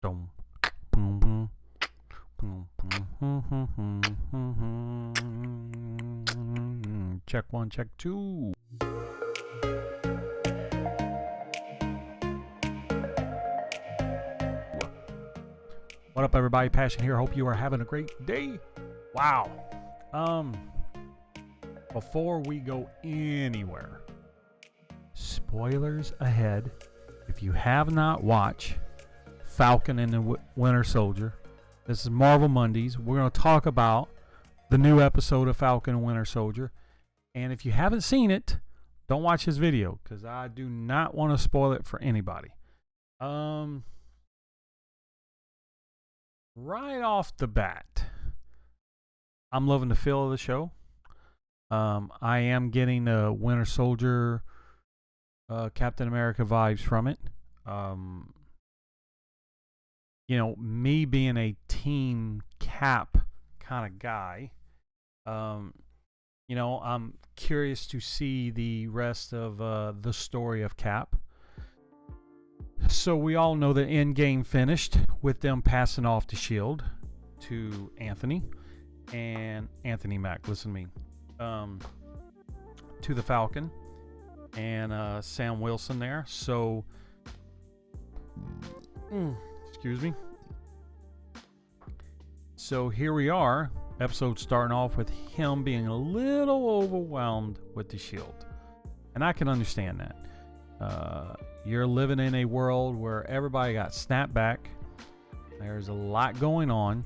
Dum. Check one, check two. What up, everybody? Passion here. Hope you are having a great day. Wow. Before we go anywhere, spoilers ahead. If you have not watched Falcon and the Winter Soldier, this is Marvel Mondays. We're going to talk about the new episode of Falcon and Winter Soldier. And if you haven't seen it, don't watch this video because I do not want to spoil it for anybody. Right off the bat, I'm loving the feel of the show. I am getting the Winter Soldier, Captain America vibes from it. Me being a Team Cap kind of guy, I'm curious to see the rest of the story of Cap. So we all know the end game finished with them passing off the shield to Anthony Mack. Listen to me. To the Falcon and Sam Wilson there. So, excuse me. So here we are. Episode starting off with him being a little overwhelmed with the shield, and I can understand that. You're living in a world where everybody got snapped back. There's a lot going on,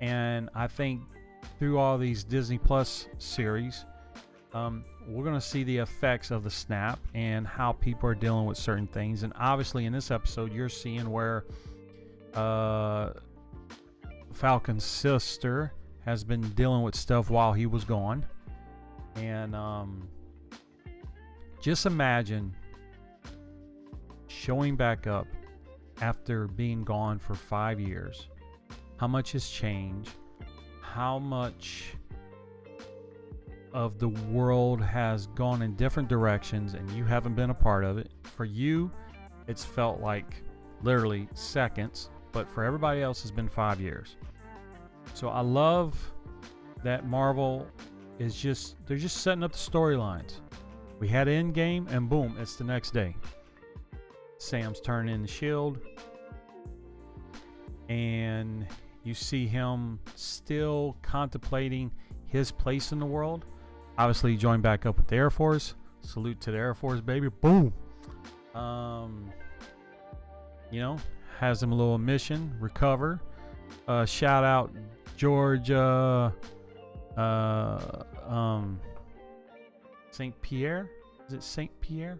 and I think through all these Disney Plus series, we're going to see the effects of the snap and how people are dealing with certain things. And obviously in this episode, you're seeing where Falcon's sister has been dealing with stuff while he was gone. And just imagine showing back up after being gone for 5 years. How much has changed? How much of the world has gone in different directions and you haven't been a part of it. For you, it's felt like literally seconds, but for everybody else it's been 5 years. So I love that Marvel is they're just setting up the storylines. We had Endgame and boom, it's the next day. Sam's turning in the shield and you see him still contemplating his place in the world. Obviously, he joined back up with the Air Force. Salute to the Air Force, baby. Boom. Has him a little mission, recover. Shout out George St Pierre. Is it St Pierre?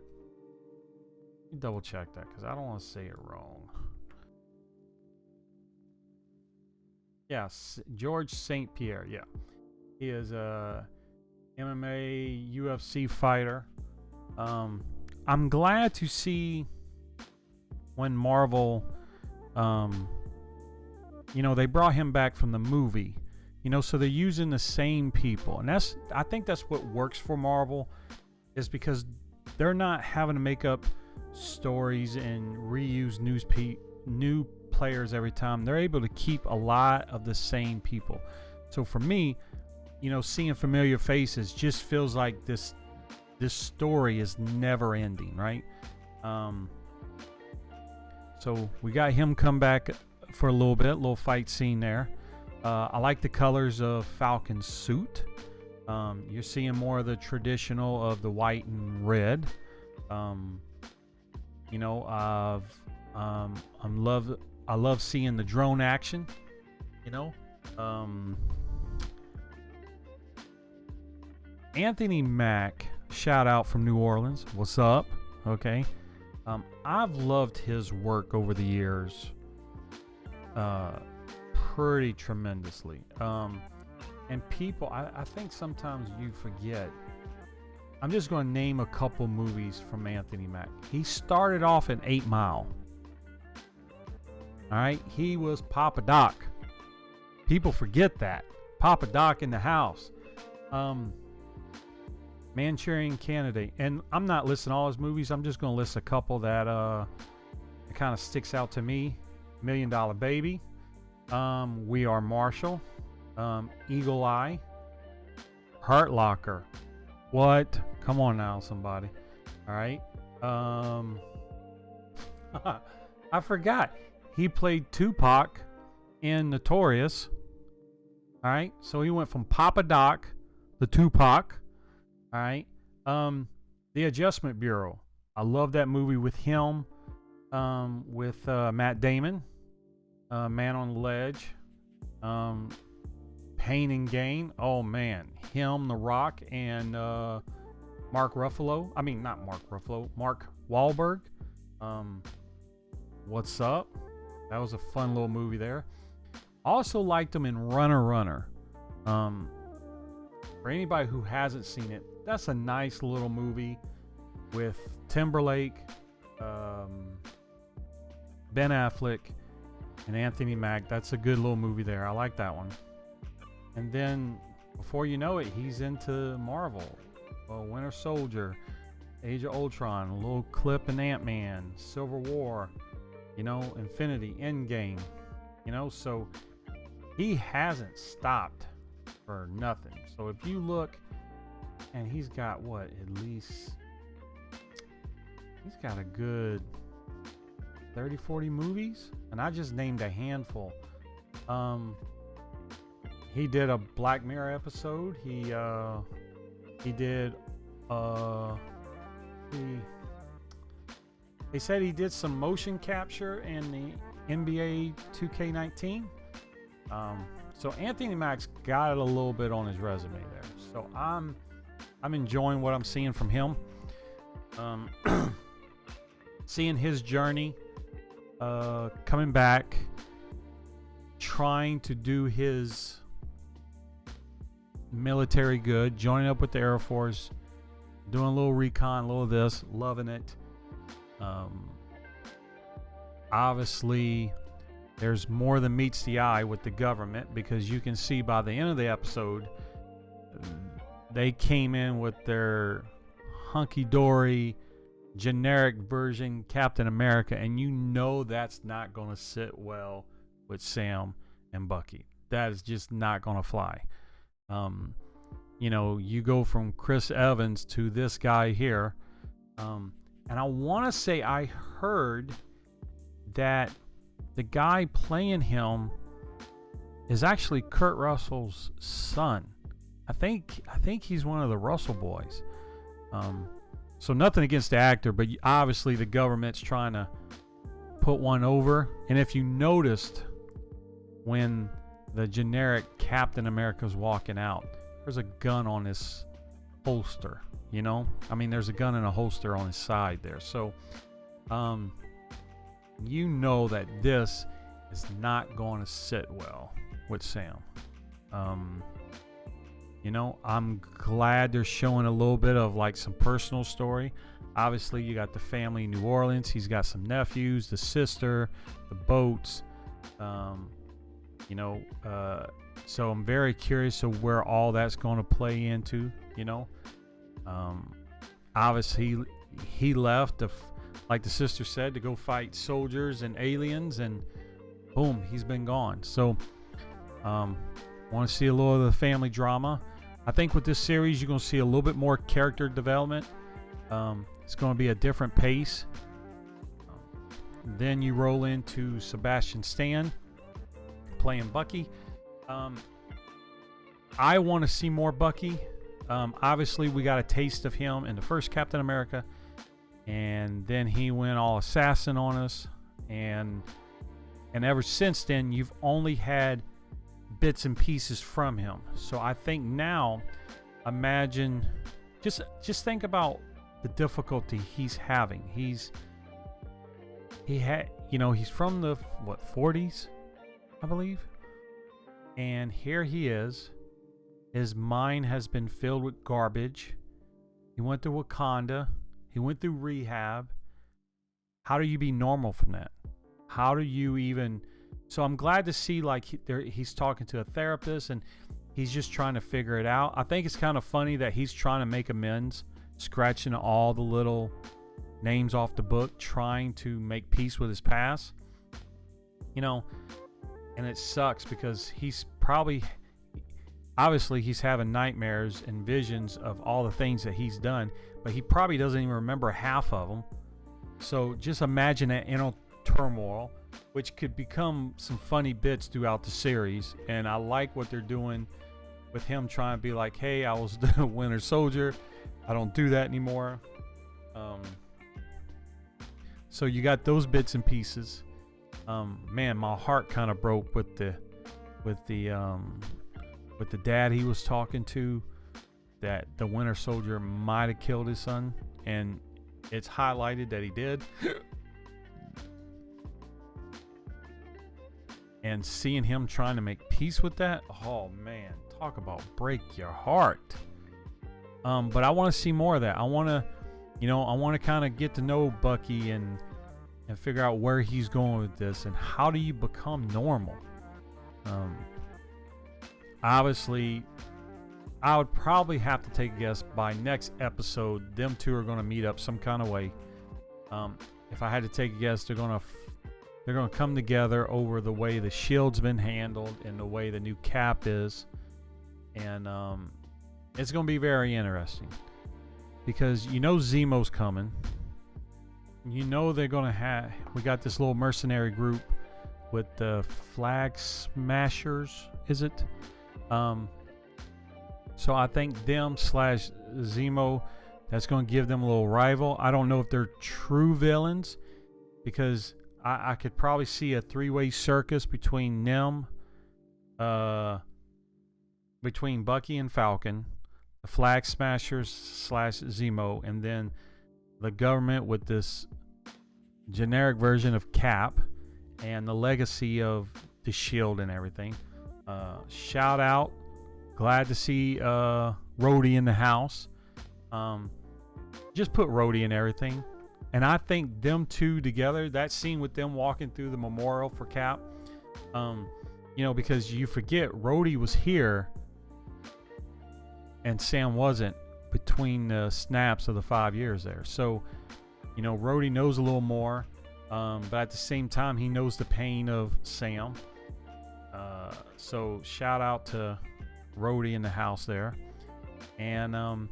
Let me double check that because I don't want to say it wrong. Yes, George St Pierre. Yeah, he is a MMA UFC fighter. I'm glad to see when Marvel, they brought him back from the movie, so they're using the same people, and I think that's what works for Marvel, is because they're not having to make up stories and reuse new players every time. They're able to keep a lot of the same people. So for me, seeing familiar faces just feels like this story is never ending, right? So we got him come back for a little fight scene there. I like the colors of Falcon's suit. You're seeing more of the traditional of the white and red. I love seeing the drone action. Anthony Mack, shout out from New Orleans. What's up? Okay. I've loved his work over the years pretty tremendously. And people, I think sometimes you forget. I'm just going to name a couple movies from Anthony Mack. He started off in 8 Mile. All right. He was Papa Doc. People forget that. Papa Doc in the house. Manchurian Candidate. And I'm not listing all his movies. I'm just going to list a couple that kind of sticks out to me. Million Dollar Baby, We Are Marshall, Eagle Eye, Hurt Locker. What? Come on now, somebody. All right. I forgot. He played Tupac in Notorious. All right. So he went from Papa Doc to Tupac. All right. The Adjustment Bureau. I love that movie with him, with Matt Damon, Man on the Ledge, Pain and Gain. Oh man, him, The Rock, and Mark Ruffalo. I mean, not Mark Ruffalo. Mark Wahlberg. What's Up? That was a fun little movie there. Also liked him in Runner. For anybody who hasn't seen it, that's a nice little movie with Timberlake, Ben Affleck, and Anthony Mack. That's a good little movie there. I like that one. And then, before you know it, he's into Marvel. Winter Soldier, Age of Ultron, a little clip in Ant-Man, Civil War, Infinity, Endgame. So he hasn't stopped for nothing. So if you look, and he's got he's got a good 30-40 movies, and I just named a handful. He did a Black Mirror episode. He did they said he did some motion capture in the NBA 2K19. So Anthony Mack's got a little bit on his resume there. So I'm enjoying what I'm seeing from him. Seeing his journey, coming back, trying to do his military good, joining up with the Air Force, doing a little recon, a little of this, loving it. Obviously, there's more than meets the eye with the government, because you can see by the end of the episode, they came in with their hunky-dory, generic version Captain America, and that's not going to sit well with Sam and Bucky. That is just not going to fly. You go from Chris Evans to this guy here, and I want to say I heard that the guy playing him is actually Kurt Russell's son. I think he's one of the Russell boys. So nothing against the actor, but obviously the government's trying to put one over. And if you noticed, when the generic Captain America's walking out, there's a gun on his holster. There's a gun in a holster on his side there. So, that this is not going to sit well with Sam. I'm glad they're showing a little bit of some personal story. Obviously, you got the family in New Orleans. He's got some nephews, the sister, the boats. So I'm very curious of where all that's going to play into. Obviously, he left, like the sister said, to go fight soldiers and aliens, and boom, he's been gone. So, want to see a little of the family drama. I think with this series, you're going to see a little bit more character development. It's going to be a different pace. Then you roll into Sebastian Stan playing Bucky. I want to see more Bucky. Obviously, we got a taste of him in the first Captain America, and then he went all assassin on us, and ever since then, you've only had bits and pieces from him. So I think now, imagine, just think about the difficulty he's having. He's from the 40s, I believe, and here he is. His mind has been filled with garbage. He went to Wakanda. He went through rehab. How do you be normal from that? How do you even... So I'm glad to see he's talking to a therapist, and he's just trying to figure it out. I think it's kind of funny that he's trying to make amends, scratching all the little names off the book, trying to make peace with his past. you know, and it sucks because he's probably, obviously he's having nightmares and visions of all the things that he's done, but he probably doesn't even remember half of them. So just imagine that inner turmoil, which could become some funny bits throughout the series. And I like what they're doing with him trying to be like, hey, I was the Winter Soldier, I don't do that anymore. So you got those bits and pieces. Man, my heart kind of broke with the dad he was talking to, that the Winter Soldier might have killed his son, and it's highlighted that he did. And seeing him trying to make peace with that, oh man, talk about break your heart. But I want to see more of that. I want to kind of get to know Bucky and figure out where he's going with this and how do you become normal. Obviously, I would probably have to take a guess by next episode, them two are going to meet up some kind of way. If I had to take a guess, they're going to come together over the way the shield's been handled and the way the new Cap is. And it's going to be very interesting because Zemo's coming. They're going to have, we got this little mercenary group with the Flag Smashers, is it? So I think them / Zemo, that's going to give them a little rival. I don't know if they're true villains, because I could probably see a three-way circus between them, between Bucky and Falcon, the Flag Smashers / Zemo, and then the government with this generic version of Cap and the legacy of the Shield and everything. Shout out. Glad to see Rhodey in the house. Just put Rhodey in everything. And I think them two together, that scene with them walking through the memorial for Cap, because you forget Rhodey was here and Sam wasn't between the snaps of the 5 years there. So, Rhodey knows a little more, but at the same time, he knows the pain of Sam. So shout out to Rhodey in the house there. And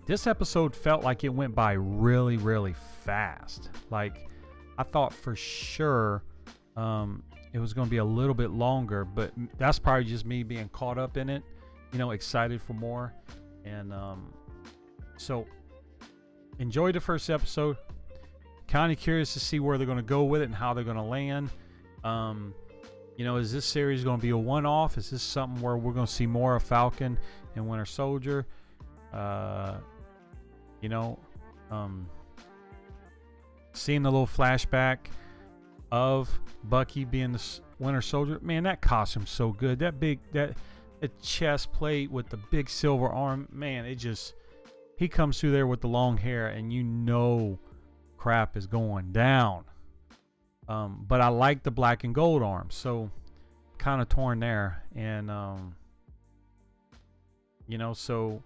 this episode felt like it went by really, really fast. Like, I thought for sure it was going to be a little bit longer, but that's probably just me being caught up in it, excited for more. And so enjoyed the first episode. Kind of curious to see where they're going to go with it and how they're going to land. Is this series going to be a one-off? Is this something where we're going to see more of Falcon and Winter Soldier? Seeing the little flashback of Bucky being the Winter Soldier. Man, that costume's so good. That chest plate with the big silver arm. Man, he comes through there with the long hair, and crap is going down. But I like the black and gold arm, so kind of torn there. And so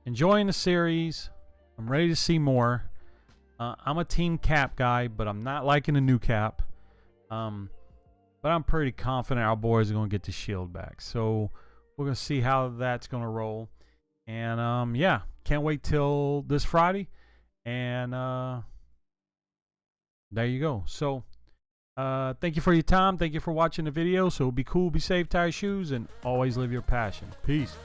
enjoying the series. I'm ready to see more. I'm a Team Cap guy, but I'm not liking the new Cap. But I'm pretty confident our boys are going to get the shield back. So we're going to see how that's going to roll. And can't wait till this Friday. And there you go. So thank you for your time. Thank you for watching the video. So be cool, be safe, tie your shoes, and always live your passion. Peace.